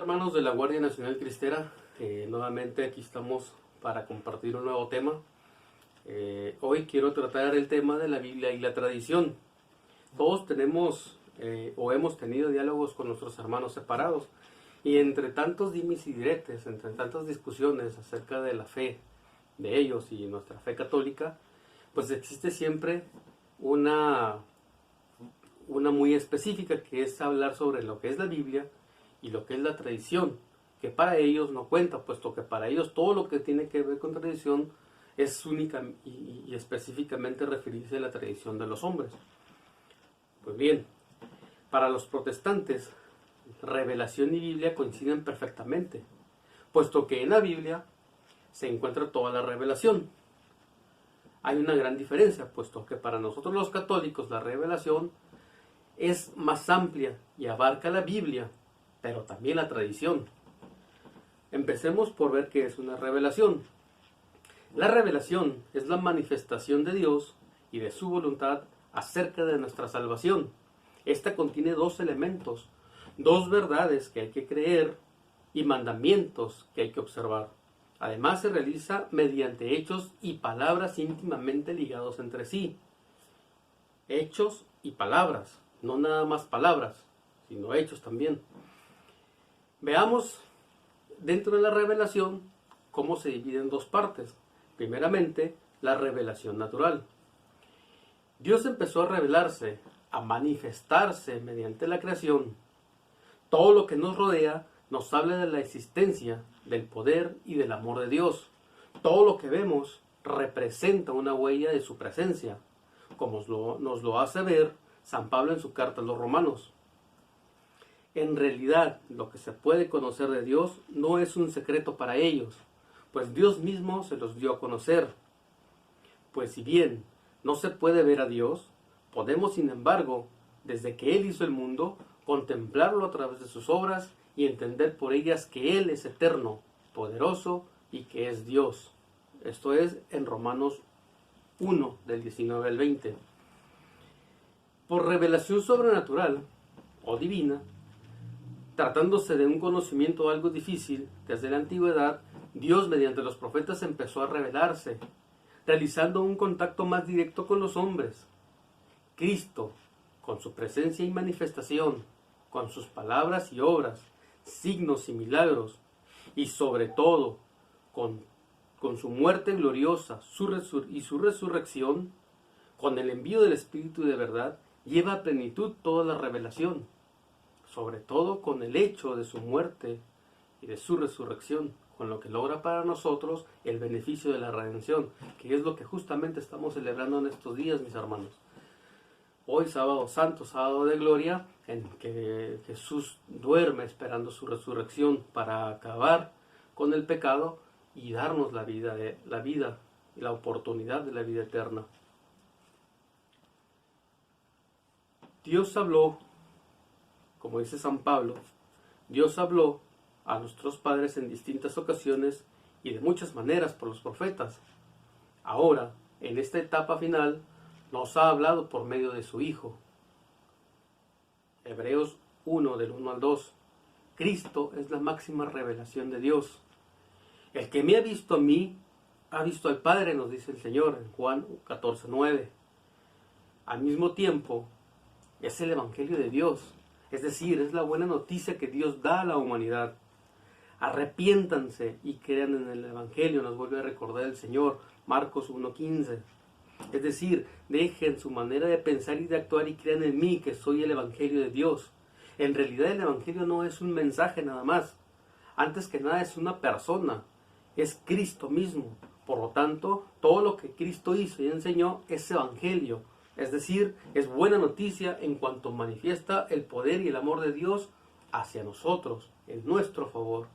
hermanos de la Guardia Nacional Cristera, nuevamente aquí estamos para compartir un nuevo tema. Hoy quiero tratar el tema de la Biblia y la tradición. Todos tenemos o hemos tenido diálogos con nuestros hermanos separados, y entre tantos dimes y diretes, entre tantas discusiones acerca de la fe de ellos y nuestra fe católica, pues existe siempre una muy específica, que es hablar sobre lo que es la Biblia y lo que es la tradición, que para ellos no cuenta, puesto que para ellos todo lo que tiene que ver con tradición es única y específicamente referirse a la tradición de los hombres. Pues bien, para los protestantes, revelación y Biblia coinciden perfectamente, puesto que en la Biblia se encuentra toda la revelación. Hay una gran diferencia, puesto que para nosotros los católicos la revelación es más amplia y abarca la Biblia, pero también la tradición. Empecemos por ver qué es una revelación. La revelación es la manifestación de Dios y de su voluntad acerca de nuestra salvación. Esta contiene dos elementos, dos verdades que hay que creer y mandamientos que hay que observar. Además, se realiza mediante hechos y palabras íntimamente ligados entre sí. Hechos y palabras, no nada más palabras, sino hechos también. Veamos dentro de la revelación cómo se divide en dos partes. Primeramente, la revelación natural. Dios empezó a revelarse, a manifestarse mediante la creación. Todo lo que nos rodea nos habla de la existencia, del poder y del amor de Dios. Todo lo que vemos representa una huella de su presencia, como nos lo hace ver San Pablo en su carta a los Romanos. En realidad, lo que se puede conocer de Dios no es un secreto para ellos, pues Dios mismo se los dio a conocer. Pues si bien no se puede ver a Dios, podemos, sin embargo, desde que Él hizo el mundo, contemplarlo a través de sus obras y entender por ellas que Él es eterno, poderoso y que es Dios. Esto es en Romanos 1, del 19 al 20. Por revelación sobrenatural o divina, tratándose de un conocimiento algo difícil, desde la antigüedad, Dios mediante los profetas empezó a revelarse, realizando un contacto más directo con los hombres. Cristo, con su presencia y manifestación, con sus palabras y obras, signos y milagros, y sobre todo, con su muerte gloriosa y su resurrección, con el envío del Espíritu de verdad, lleva a plenitud toda la revelación, sobre todo con el hecho de su muerte y de su resurrección, con lo que logra para nosotros el beneficio de la redención, que es lo que justamente estamos celebrando en estos días, mis hermanos. Hoy, sábado santo, sábado de gloria, en que Jesús duerme esperando su resurrección para acabar con el pecado y darnos la vida y la oportunidad de la vida eterna. Dios habló, como dice San Pablo, Dios habló a nuestros padres en distintas ocasiones y de muchas maneras por los profetas. Ahora, en esta etapa final, nos ha hablado por medio de su Hijo. Hebreos 1, del 1 al 2. Cristo es la máxima revelación de Dios. El que me ha visto a mí, ha visto al Padre, nos dice el Señor en Juan 14, 9. Al mismo tiempo, es el Evangelio de Dios. Es decir, es la buena noticia que Dios da a la humanidad. Arrepiéntanse y crean en el Evangelio, nos vuelve a recordar el Señor, Marcos 1:15. Es decir, dejen su manera de pensar y de actuar y crean en mí, que soy el Evangelio de Dios. En realidad el Evangelio no es un mensaje nada más. Antes que nada es una persona, es Cristo mismo. Por lo tanto, todo lo que Cristo hizo y enseñó es Evangelio. Es decir, es buena noticia en cuanto manifiesta el poder y el amor de Dios hacia nosotros, en nuestro favor.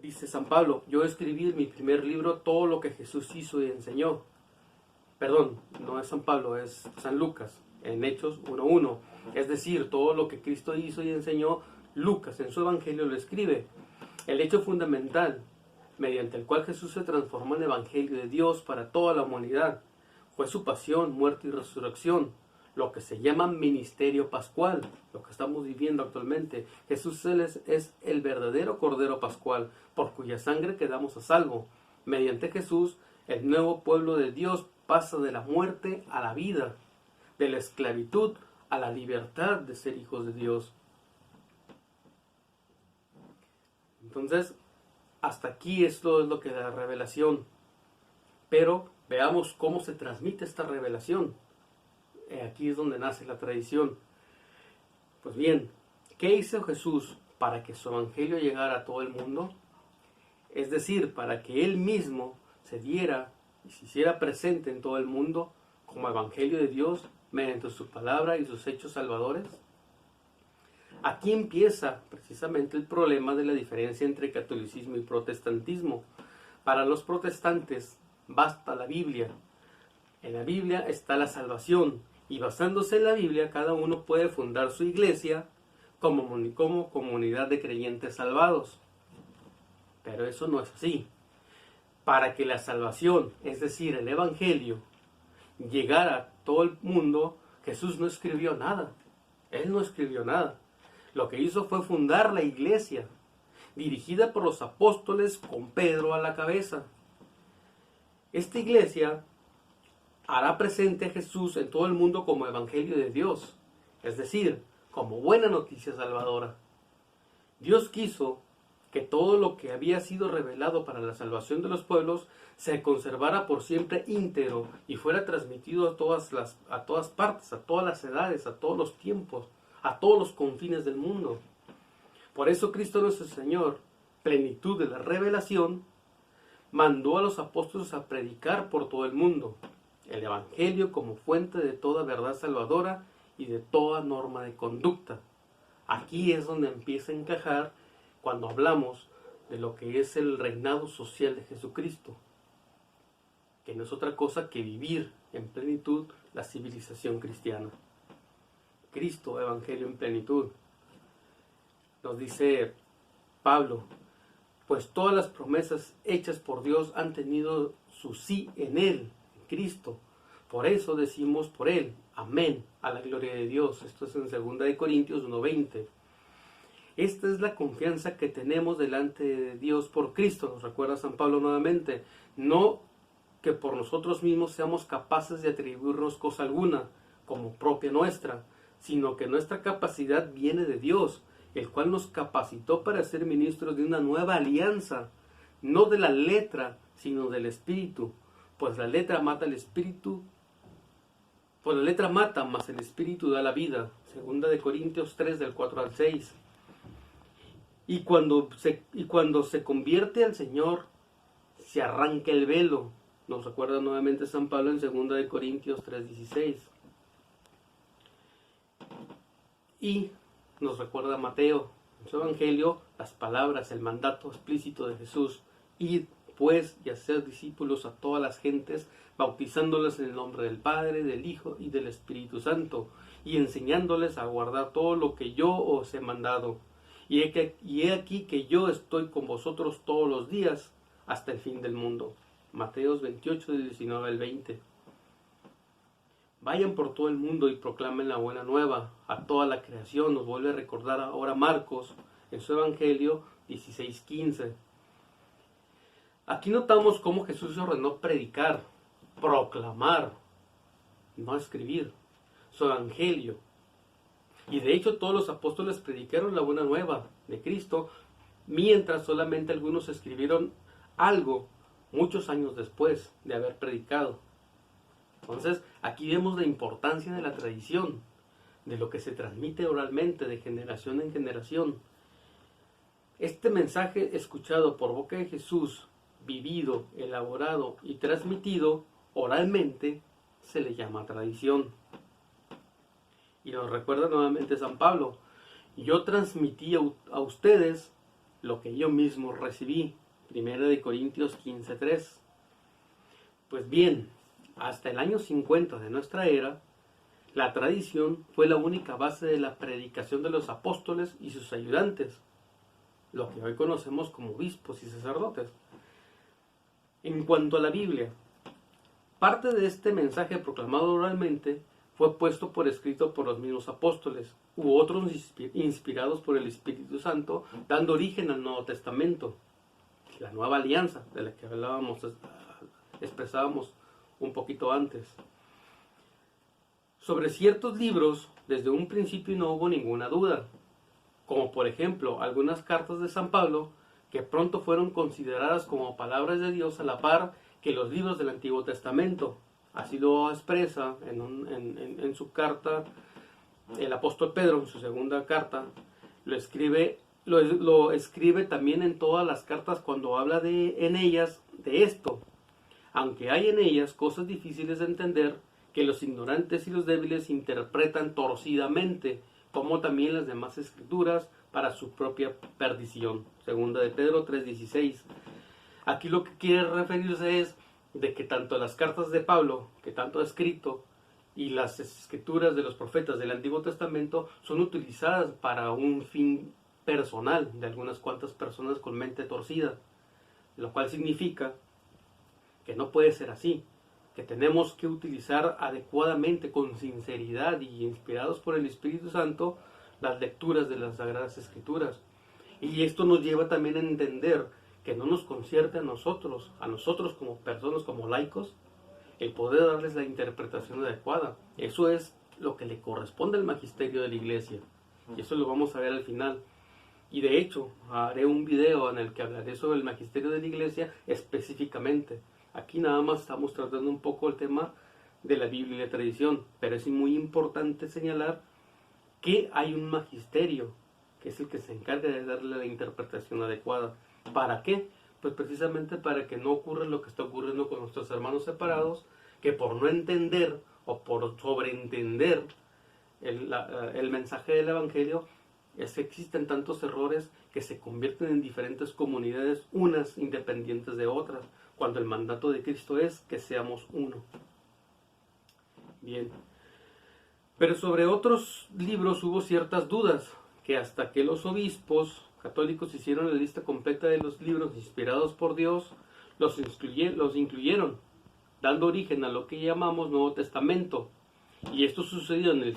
Dice San Pablo, yo escribí en mi primer libro todo lo que Jesús hizo y enseñó. Perdón, no es San Pablo, es San Lucas, en Hechos 1:1. Es decir, todo lo que Cristo hizo y enseñó, Lucas en su Evangelio lo escribe. El hecho fundamental, mediante el cual Jesús se transformó en Evangelio de Dios para toda la humanidad, fue su pasión, muerte y resurrección, lo que se llama ministerio pascual, lo que estamos viviendo actualmente. Jesús es el verdadero Cordero Pascual, por cuya sangre quedamos a salvo. Mediante Jesús, el nuevo pueblo de Dios pasa de la muerte a la vida, de la esclavitud a la libertad de ser hijos de Dios. Entonces, hasta aquí esto es lo que da la revelación. Pero veamos cómo se transmite esta revelación. Aquí es donde nace la tradición. Pues bien, ¿qué hizo Jesús para que su evangelio llegara a todo el mundo? Es decir, para que Él mismo se diera y se hiciera presente en todo el mundo como evangelio de Dios mediante su palabra y sus hechos salvadores. Aquí empieza precisamente el problema de la diferencia entre catolicismo y protestantismo. Para los protestantes basta la Biblia. En la Biblia está la salvación y basándose en la Biblia cada uno puede fundar su iglesia como comunidad de creyentes salvados. Pero eso no es así. Para que la salvación, es decir, el Evangelio, llegara a todo el mundo, Jesús no escribió nada. Él no escribió nada. Lo que hizo fue fundar la iglesia, dirigida por los apóstoles con Pedro a la cabeza. Esta iglesia hará presente a Jesús en todo el mundo como evangelio de Dios, es decir, como buena noticia salvadora. Dios quiso que todo lo que había sido revelado para la salvación de los pueblos se conservara por siempre íntegro y fuera transmitido a todas partes, a todas las edades, a todos los tiempos, a todos los confines del mundo. Por eso Cristo nuestro Señor, plenitud de la revelación, mandó a los apóstoles a predicar por todo el mundo el Evangelio como fuente de toda verdad salvadora y de toda norma de conducta. Aquí es donde empieza a encajar cuando hablamos de lo que es el reinado social de Jesucristo, que no es otra cosa que vivir en plenitud la civilización cristiana. Cristo, Evangelio en plenitud. Nos dice Pablo, pues todas las promesas hechas por Dios han tenido su sí en Él, en Cristo. Por eso decimos por Él, amén, a la gloria de Dios. Esto es en 2 Corintios 1:20. Esta es la confianza que tenemos delante de Dios por Cristo, nos recuerda San Pablo nuevamente. No que por nosotros mismos seamos capaces de atribuirnos cosa alguna como propia nuestra, sino que nuestra capacidad viene de Dios, el cual nos capacitó para ser ministros de una nueva alianza, no de la letra, sino del Espíritu, pues la letra mata, mas el Espíritu da la vida. 2 Corintios 3, del 4 al 6. Y cuando se convierte al Señor, se arranca el velo. Nos recuerda nuevamente San Pablo en 2 Corintios 3:16. Y nos recuerda Mateo en su Evangelio las palabras, el mandato explícito de Jesús: id pues y hacer discípulos a todas las gentes, bautizándoles en el nombre del Padre, del Hijo y del Espíritu Santo, y enseñándoles a guardar todo lo que yo os he mandado. Y he aquí que yo estoy con vosotros todos los días hasta el fin del mundo. Mateos 28, del 19 al 20. Vayan por todo el mundo y proclamen la buena nueva a toda la creación. Nos vuelve a recordar ahora Marcos en su Evangelio 16:15. Aquí notamos cómo Jesús ordenó predicar, proclamar, no escribir, su Evangelio. Y de hecho todos los apóstoles predicaron la buena nueva de Cristo, mientras solamente algunos escribieron algo muchos años después de haber predicado. Entonces, aquí vemos la importancia de la tradición, de lo que se transmite oralmente de generación en generación. Este mensaje escuchado por boca de Jesús, vivido, elaborado y transmitido oralmente, se le llama tradición. Y nos recuerda nuevamente San Pablo: yo transmití a ustedes lo que yo mismo recibí. 1 Corintios 15:3. Pues bien, hasta el año 50 de nuestra era, la tradición fue la única base de la predicación de los apóstoles y sus ayudantes, lo que hoy conocemos como obispos y sacerdotes. En cuanto a la Biblia, parte de este mensaje proclamado oralmente fue puesto por escrito por los mismos apóstoles u otros inspirados por el Espíritu Santo, dando origen al Nuevo Testamento, la nueva alianza de la que expresábamos un poquito antes. Sobre ciertos libros, desde un principio no hubo ninguna duda, como por ejemplo algunas cartas de San Pablo, que pronto fueron consideradas como palabras de Dios a la par que los libros del Antiguo Testamento. Así lo expresa en su carta el apóstol Pedro, en su segunda carta. Lo escribe también en todas las cartas cuando habla en ellas de esto. Aunque hay en ellas cosas difíciles de entender, que los ignorantes y los débiles interpretan torcidamente, como también las demás escrituras, para su propia perdición. Segunda de Pedro 3:16. Aquí lo que quiere referirse es de que tanto las cartas de Pablo, que tanto ha escrito, y las escrituras de los profetas del Antiguo Testamento son utilizadas para un fin personal de algunas cuantas personas con mente torcida, lo cual significa que no puede ser así, que tenemos que utilizar adecuadamente, con sinceridad y inspirados por el Espíritu Santo, las lecturas de las Sagradas Escrituras. Y esto nos lleva también a entender que no nos concierne a nosotros como personas, como laicos, el poder darles la interpretación adecuada. Eso es lo que le corresponde al magisterio de la Iglesia. Y eso lo vamos a ver al final. Y de hecho, haré un video en el que hablaré sobre el magisterio de la Iglesia específicamente. Aquí nada más estamos tratando un poco el tema de la Biblia y la tradición, pero es muy importante señalar que hay un magisterio, que es el que se encarga de darle la interpretación adecuada. ¿Para qué? Pues precisamente para que no ocurra lo que está ocurriendo con nuestros hermanos separados, que por no entender o por sobreentender el mensaje del Evangelio, es que existen tantos errores que se convierten en diferentes comunidades, unas independientes de otras, cuando el mandato de Cristo es que seamos uno. Bien. Pero sobre otros libros hubo ciertas dudas, que hasta que los obispos católicos hicieron la lista completa de los libros inspirados por Dios, los incluyeron, dando origen a lo que llamamos Nuevo Testamento. Y esto sucedió en el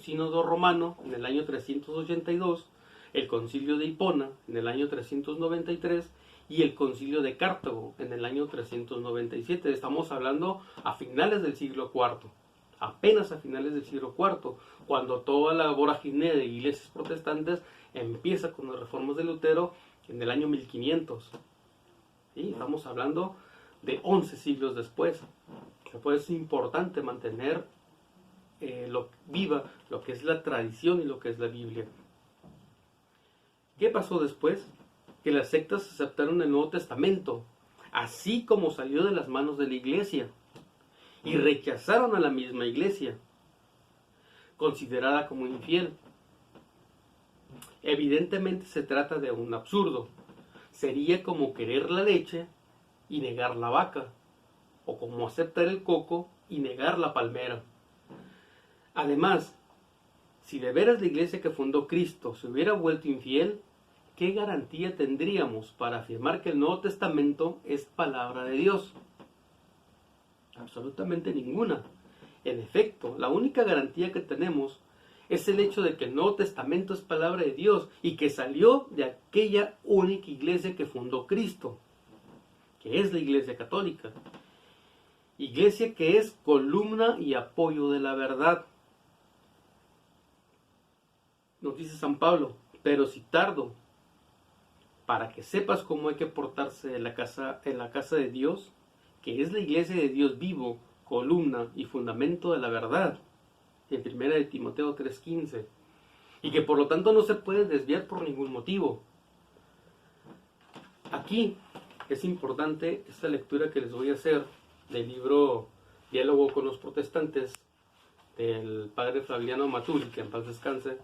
Sínodo Romano en el año 382, el Concilio de Hipona en el año 393 y el Concilio de Cartago en el año 397. Estamos hablando a finales del siglo IV, apenas a finales del siglo IV, cuando toda la vorágine de iglesias protestantes empieza con las reformas de Lutero en el año 1500. ¿Sí? Estamos hablando de 11 siglos después. Pues es importante mantener viva lo que es la tradición y lo que es la Biblia. ¿Qué pasó después? Que las sectas aceptaron el Nuevo Testamento, así como salió de las manos de la Iglesia, y rechazaron a la misma Iglesia, considerada como infiel. Evidentemente se trata de un absurdo. Sería como querer la leche y negar la vaca, o como aceptar el coco y negar la palmera. Además, si de veras la Iglesia que fundó Cristo se hubiera vuelto infiel, ¿qué garantía tendríamos para afirmar que el Nuevo Testamento es palabra de Dios? Absolutamente ninguna. En efecto, la única garantía que tenemos es el hecho de que el Nuevo Testamento es palabra de Dios y que salió de aquella única Iglesia que fundó Cristo, que es la Iglesia Católica. Iglesia que es columna y apoyo de la verdad. Nos dice San Pablo: pero si tardo, para que sepas cómo hay que portarse en la casa de Dios, que es la Iglesia de Dios vivo, columna y fundamento de la verdad, en 1 de Timoteo 3:15, y que por lo tanto no se puede desviar por ningún motivo. Aquí es importante esta lectura que les voy a hacer del libro Diálogo con los Protestantes, del padre Flaviano Maturi, que en paz descanse.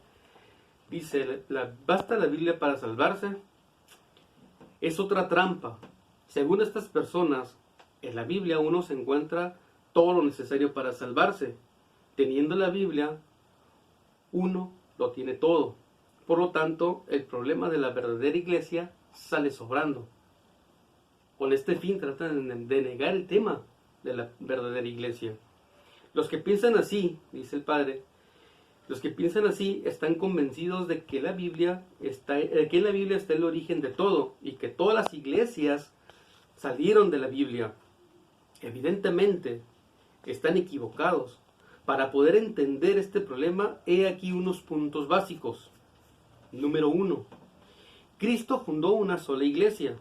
Dice: ¿basta la Biblia para salvarse? Es otra trampa. Según estas personas, en la Biblia uno se encuentra todo lo necesario para salvarse. Teniendo la Biblia, uno lo tiene todo. Por lo tanto, el problema de la verdadera iglesia sale sobrando. Con este fin tratan de negar el tema de la verdadera iglesia. Los que piensan así, dice el Padre, los que piensan así están convencidos de que en la Biblia está el origen de todo y que todas las iglesias salieron de la Biblia. Evidentemente, están equivocados. Para poder entender este problema, he aquí unos puntos básicos. Número 1. Cristo fundó una sola iglesia,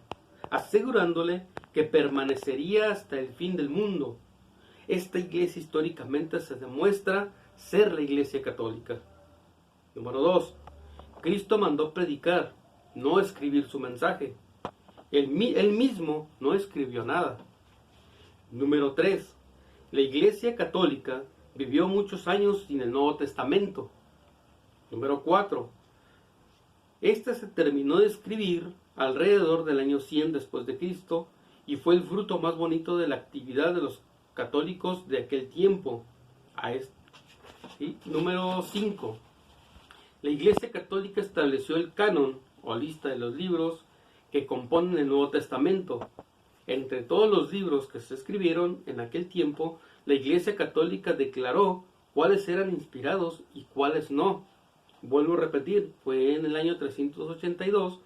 asegurándole que permanecería hasta el fin del mundo. Esta iglesia históricamente se demuestra ser la Iglesia Católica. Número 2. Cristo mandó predicar, no escribir su mensaje. Él mismo no escribió nada. Número 3. La Iglesia Católica vivió muchos años sin el Nuevo Testamento. Número 4. Este se terminó de escribir alrededor del año 100 después de Cristo y fue el fruto más bonito de la actividad de los católicos de aquel tiempo. Número 5. La Iglesia Católica estableció el canon o lista de los libros que componen el Nuevo Testamento. Entre todos los libros que se escribieron en aquel tiempo, la Iglesia Católica declaró cuáles eran inspirados y cuáles no. Vuelvo a repetir, fue en el año 382,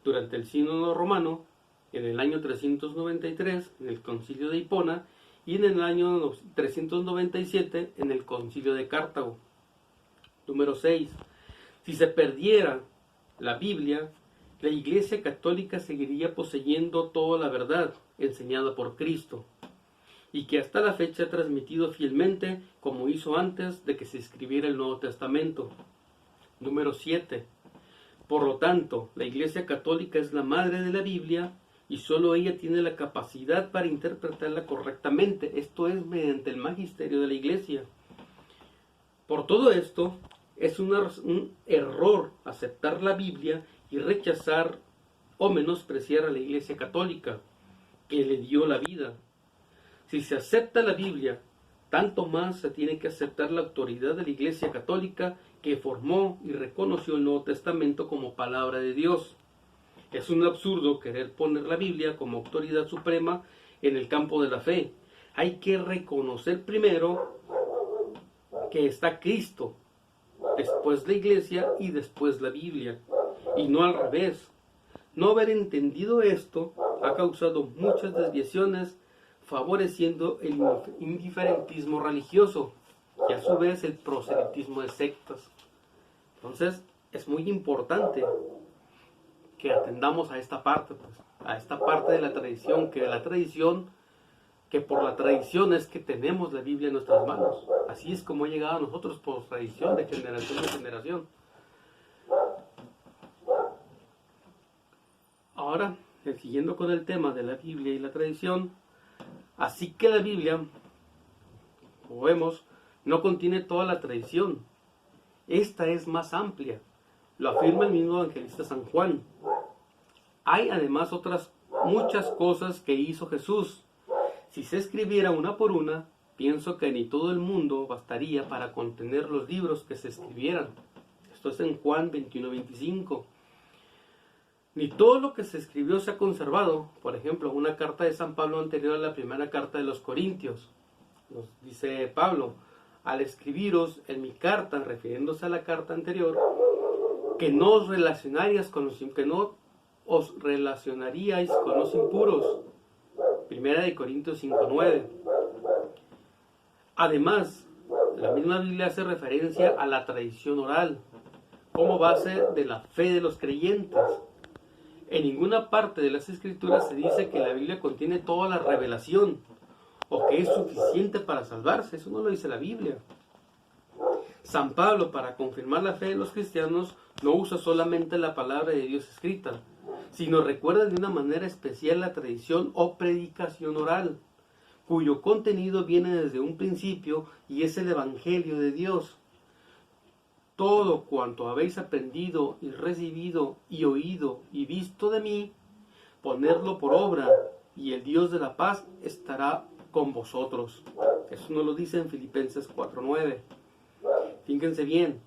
durante el Sínodo Romano, en el año 393, en el Concilio de Hipona, y en el año 397, en el Concilio de Cartago. Número 6. Si se perdiera la Biblia, la Iglesia Católica seguiría poseyendo toda la verdad enseñada por Cristo, y que hasta la fecha ha transmitido fielmente como hizo antes de que se escribiera el Nuevo Testamento. Número 7. Por lo tanto, la Iglesia Católica es la madre de la Biblia y solo ella tiene la capacidad para interpretarla correctamente. Esto es mediante el magisterio de la Iglesia. Por todo esto, es un error aceptar la Biblia y rechazar o menospreciar a la Iglesia Católica, que le dio la vida. Si se acepta la Biblia, tanto más se tiene que aceptar la autoridad de la Iglesia Católica, que formó y reconoció el Nuevo Testamento como palabra de Dios. Es un absurdo querer poner la Biblia como autoridad suprema en el campo de la fe. Hay que reconocer primero que está Cristo, después la Iglesia y después la Biblia, y no al revés. No haber entendido esto ha causado muchas desviaciones, favoreciendo el indiferentismo religioso y a su vez el proselitismo de sectas. Entonces es muy importante que atendamos a esta parte, a esta parte de la tradición, que por la tradición es que tenemos la Biblia en nuestras manos. Así es como ha llegado a nosotros por tradición de generación en generación. Ahora, siguiendo con el tema de la Biblia y la tradición, así que la Biblia, como vemos, no contiene toda la tradición. Esta es más amplia. Lo afirma el mismo evangelista San Juan. Hay además otras muchas cosas que hizo Jesús. Si se escribiera una por una, pienso que ni todo el mundo bastaría para contener los libros que se escribieran. Esto es en Juan 21:25. Ni todo lo que se escribió se ha conservado. Por ejemplo, una carta de San Pablo anterior a la primera carta de los Corintios. Nos dice Pablo: al escribiros en mi carta, refiriéndose a la carta anterior, que no os relacionaríais con los impuros. Primera de Corintios 5:9. Además, la misma Biblia hace referencia a la tradición oral como base de la fe de los creyentes. En ninguna parte de las Escrituras se dice que la Biblia contiene toda la revelación o que es suficiente para salvarse. Eso no lo dice la Biblia. San Pablo, para confirmar la fe de los cristianos, no usa solamente la palabra de Dios escrita, sino recuerda de una manera especial la tradición o predicación oral, cuyo contenido viene desde un principio y es el Evangelio de Dios. Todo cuanto habéis aprendido y recibido y oído y visto de mí, ponedlo por obra, y el Dios de la paz estará con vosotros. Eso nos lo dice en Filipenses 4:9. Fíjense bien,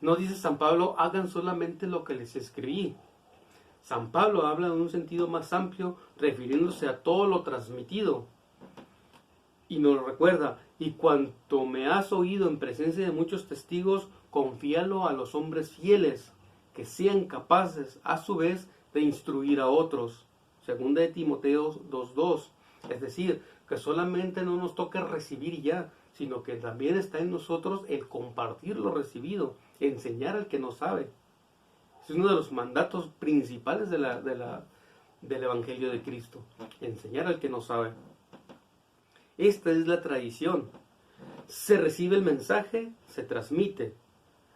no dice San Pablo, hagan solamente lo que les escribí. San Pablo habla en un sentido más amplio, refiriéndose a todo lo transmitido. Y nos recuerda, Y cuanto me has oído en presencia de muchos testigos, confíalo a los hombres fieles, que sean capaces a su vez de instruir a otros. Segunda de Timoteo 2:2. Es decir, que solamente no nos toca recibir ya, sino que también está en nosotros el compartir lo recibido, enseñar al que no sabe. Es uno de los mandatos principales del Evangelio de Cristo, enseñar al que no sabe. Esta es la tradición. Se recibe el mensaje, se transmite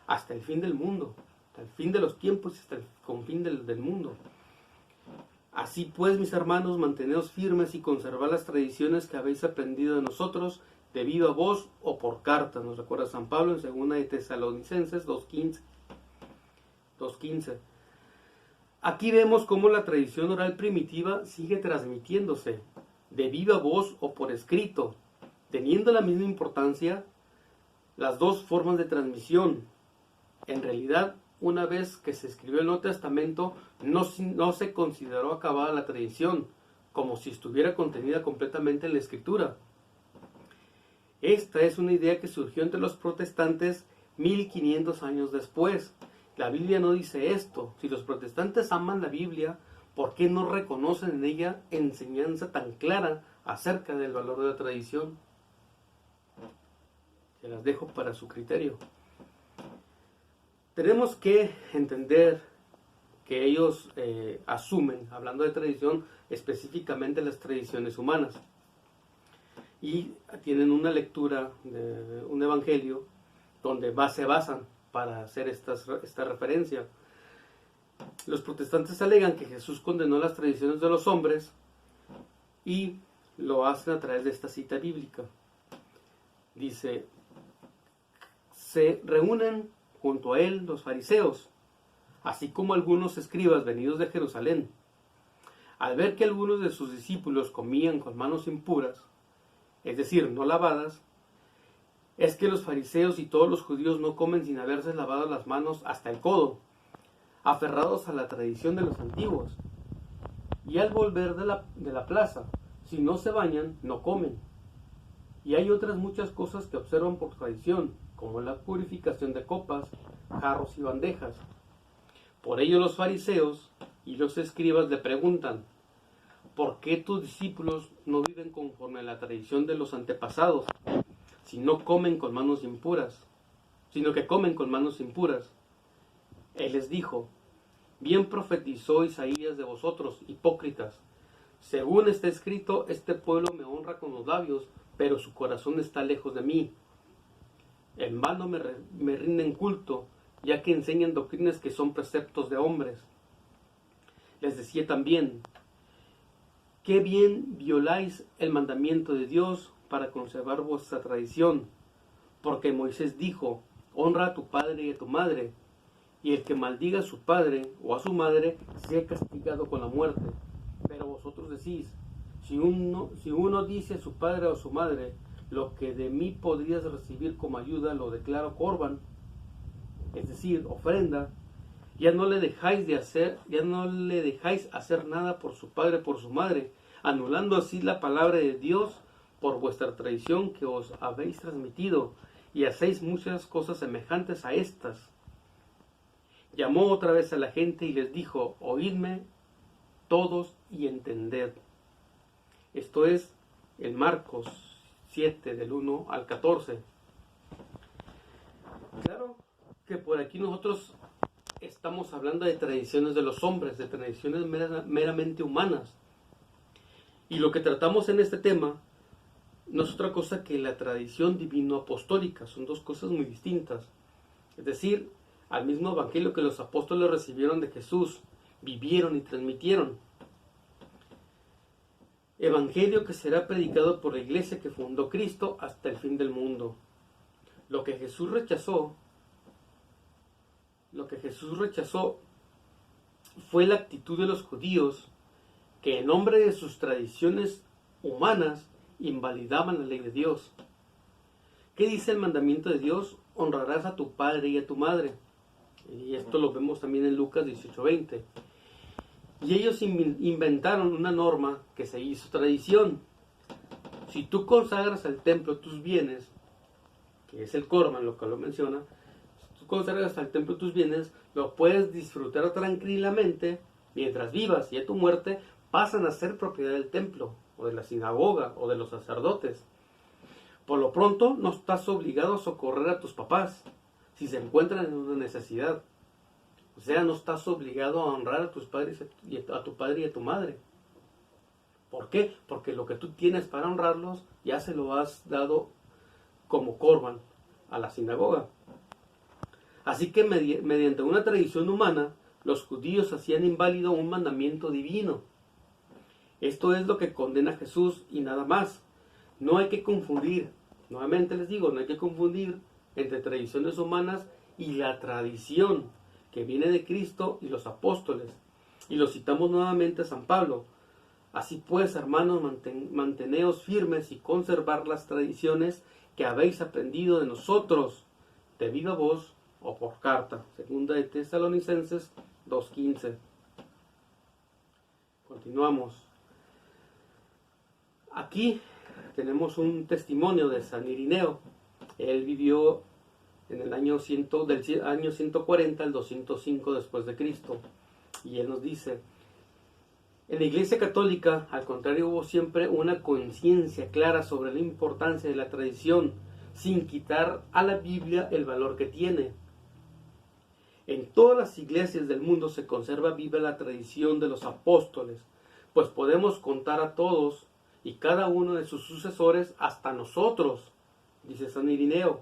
hasta el fin del mundo, hasta el fin de los tiempos y hasta el confín del mundo. Así pues, mis hermanos, manteneos firmes y conservad las tradiciones que habéis aprendido de nosotros, de viva voz o por carta. Nos recuerda San Pablo en 2 de Tesalonicenses 2:15. Aquí vemos cómo la tradición oral primitiva sigue transmitiéndose de viva voz o por escrito, teniendo la misma importancia las dos formas de transmisión. En realidad, una vez que se escribió el Nuevo Testamento, no se consideró acabada la tradición, como si estuviera contenida completamente en la Escritura. Esta es una idea que surgió entre los protestantes 1500 años después. La Biblia no dice esto. Si los protestantes aman la Biblia, ¿por qué no reconocen en ella enseñanza tan clara acerca del valor de la tradición? Se las dejo para su criterio. Tenemos que entender que ellos asumen, hablando de tradición, específicamente las tradiciones humanas. Y tienen una lectura de un evangelio donde se basan para hacer esta referencia. Los protestantes alegan que Jesús condenó las tradiciones de los hombres y lo hacen a través de esta cita bíblica. Dice, se reúnen junto a él los fariseos, así como algunos escribas venidos de Jerusalén. Al ver que algunos de sus discípulos comían con manos impuras, es decir, no lavadas, es que los fariseos y todos los judíos no comen sin haberse lavado las manos hasta el codo, aferrados a la tradición de los antiguos. Y al volver de la plaza, si no se bañan, no comen. Y hay otras muchas cosas que observan por tradición, como la purificación de copas, jarros y bandejas. Por ello los fariseos y los escribas le preguntan, ¿por qué tus discípulos no viven conforme a la tradición de los antepasados, sino que comen con manos impuras? Él les dijo, bien profetizó Isaías de vosotros, hipócritas. Según está escrito, este pueblo me honra con los labios, pero su corazón está lejos de mí. En vano me rinden culto, ya que enseñan doctrinas que son preceptos de hombres. Les decía también, qué bien violáis el mandamiento de Dios para conservar vuestra tradición, porque Moisés dijo, honra a tu padre y a tu madre, y el que maldiga a su padre o a su madre sea castigado con la muerte. Pero vosotros decís, si uno dice a su padre o a su madre, lo que de mí podrías recibir como ayuda lo declaro corban, es decir, ofrenda, ya no le dejáis hacer nada por su padre o por su madre, anulando así la palabra de Dios por vuestra tradición que os habéis transmitido, y hacéis muchas cosas semejantes a estas. Llamó otra vez a la gente y les dijo, oídme todos y entended. Esto es en Marcos 7, del 1 al 14. Claro que por aquí nosotros estamos hablando de tradiciones de los hombres, de tradiciones meramente humanas. Y lo que tratamos en este tema no es otra cosa que la tradición divino-apostólica. Son dos cosas muy distintas. Es decir, al mismo evangelio que los apóstoles recibieron de Jesús, vivieron y transmitieron. Evangelio que será predicado por la iglesia que fundó Cristo hasta el fin del mundo. Lo que Jesús rechazó fue la actitud de los judíos que en nombre de sus tradiciones humanas invalidaban la ley de Dios. ¿Qué dice el mandamiento de Dios? Honrarás a tu padre y a tu madre. Y esto lo vemos también en Lucas 18:20. Y ellos inventaron una norma que se hizo tradición. Si tú consagras al templo tus bienes, que es el Corban lo que lo menciona, si tú consagras al templo tus bienes, lo puedes disfrutar tranquilamente mientras vivas, y a tu muerte pasan a ser propiedad del templo, o de la sinagoga, o de los sacerdotes. Por lo pronto, no estás obligado a socorrer a tus papás si se encuentran en una necesidad. O sea, no estás obligado a honrar a tus padres y a tu padre y a tu madre. ¿Por qué? Porque lo que tú tienes para honrarlos ya se lo has dado como corban a la sinagoga. Así que mediante una tradición humana, los judíos hacían inválido un mandamiento divino. Esto es lo que condena a Jesús y nada más. No hay que confundir, nuevamente les digo, no hay que confundir entre tradiciones humanas y la tradición que viene de Cristo y los apóstoles. Y lo citamos nuevamente a San Pablo. Así pues, hermanos, manteneos firmes y conservar las tradiciones que habéis aprendido de nosotros, de viva voz o por carta. Segunda de Tesalonicenses 2:15. Continuamos. Aquí tenemos un testimonio de San Irineo. Él vivió en el año 140 al 205 después de Cristo. Y él nos dice: en la Iglesia Católica, al contrario, hubo siempre una conciencia clara sobre la importancia de la tradición, sin quitar a la Biblia el valor que tiene. En todas las iglesias del mundo se conserva viva la tradición de los apóstoles, pues podemos contar a todos y cada uno de sus sucesores hasta nosotros, dice San Irineo.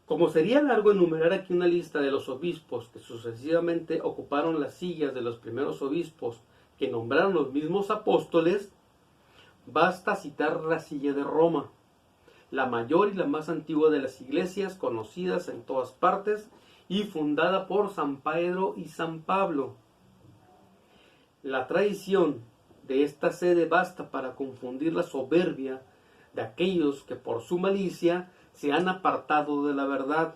Como sería largo enumerar aquí una lista de los obispos que sucesivamente ocuparon las sillas de los primeros obispos que nombraron los mismos apóstoles, basta citar la silla de Roma, la mayor y la más antigua de las iglesias conocidas en todas partes y fundada por San Pedro y San Pablo. La tradición de esta sede basta para confundir la soberbia de aquellos que por su malicia se han apartado de la verdad.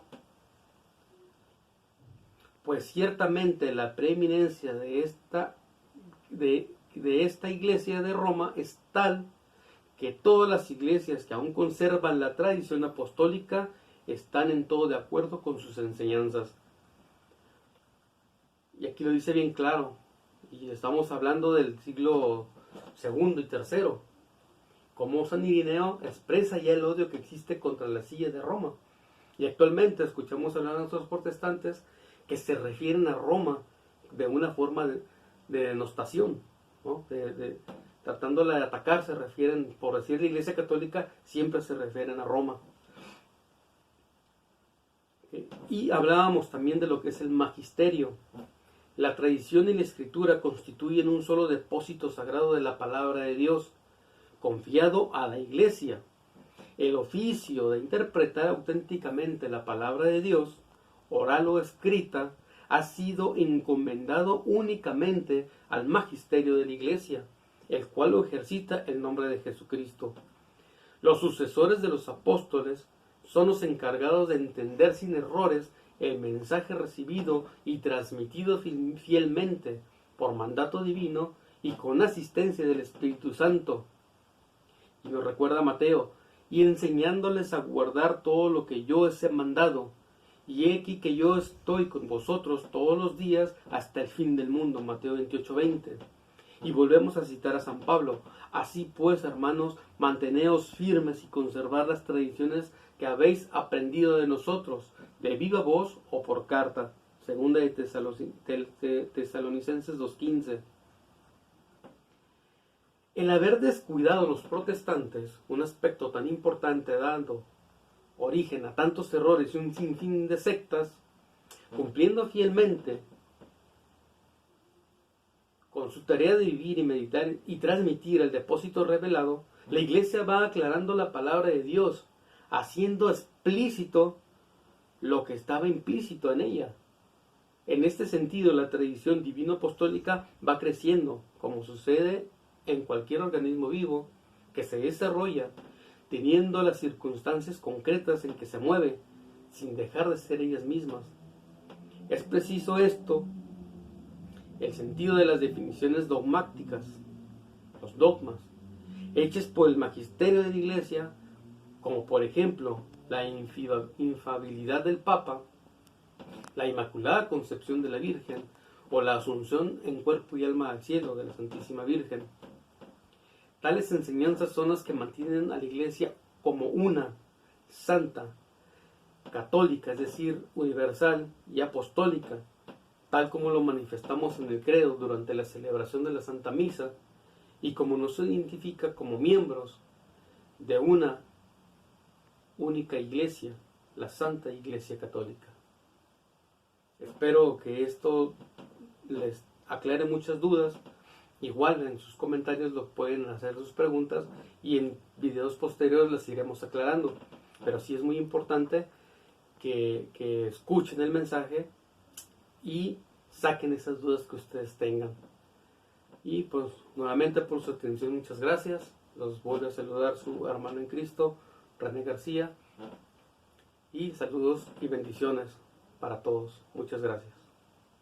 Pues ciertamente la preeminencia de esta iglesia de Roma es tal que todas las iglesias que aún conservan la tradición apostólica están en todo de acuerdo con sus enseñanzas. Y aquí lo dice bien claro, y estamos hablando del siglo II y III, como San Irineo expresa ya el odio que existe contra la silla de Roma. Y actualmente escuchamos hablar a nuestros protestantes que se refieren a Roma de una forma de denostación, ¿no? Tratándola de atacar, se refieren, por decir la Iglesia Católica, siempre se refieren a Roma. Y hablábamos también de lo que es el magisterio. La tradición y la escritura constituyen un solo depósito sagrado de la palabra de Dios, confiado a la Iglesia. El oficio de interpretar auténticamente la palabra de Dios, oral o escrita, ha sido encomendado únicamente al magisterio de la Iglesia, el cual lo ejercita en nombre de Jesucristo. Los sucesores de los apóstoles son los encargados de entender sin errores el mensaje recibido y transmitido fielmente por mandato divino y con asistencia del Espíritu Santo. Y nos recuerda Mateo: y enseñándoles a guardar todo lo que yo os he mandado, y he aquí que yo estoy con vosotros todos los días hasta el fin del mundo. Mateo 28:20. Y volvemos a citar a San Pablo: así pues, hermanos, manteneos firmes y conservad las tradiciones que habéis aprendido de nosotros, de viva voz o por carta. Segunda de Tesalonicenses 2:15. El haber descuidado los protestantes un aspecto tan importante, dando origen a tantos errores y un sinfín de sectas, cumpliendo fielmente con su tarea de vivir y meditar y transmitir el depósito revelado, la Iglesia va aclarando la palabra de Dios, haciendo explícito lo que estaba implícito en ella. En este sentido, la tradición divino-apostólica va creciendo, como sucede en cualquier organismo vivo que se desarrolla, teniendo las circunstancias concretas en que se mueve, sin dejar de ser ellas mismas. Es preciso esto, el sentido de las definiciones dogmáticas, los dogmas, hechas por el magisterio de la Iglesia, como por ejemplo la infabilidad del Papa, la Inmaculada Concepción de la Virgen o la Asunción en cuerpo y alma al cielo de la Santísima Virgen. Tales enseñanzas son las que mantienen a la Iglesia como una, santa, católica, es decir, universal y apostólica, tal como lo manifestamos en el credo durante la celebración de la Santa Misa y como nos identifica como miembros de una única Iglesia, la Santa Iglesia Católica. Espero que esto les aclare muchas dudas. Igual en sus comentarios lo pueden hacer sus preguntas y en videos posteriores las iremos aclarando. Pero sí es muy importante que escuchen el mensaje y saquen esas dudas que ustedes tengan. Y pues nuevamente por su atención, muchas gracias. Los vuelve a saludar su hermano en Cristo, René García. Y saludos y bendiciones para todos. Muchas gracias.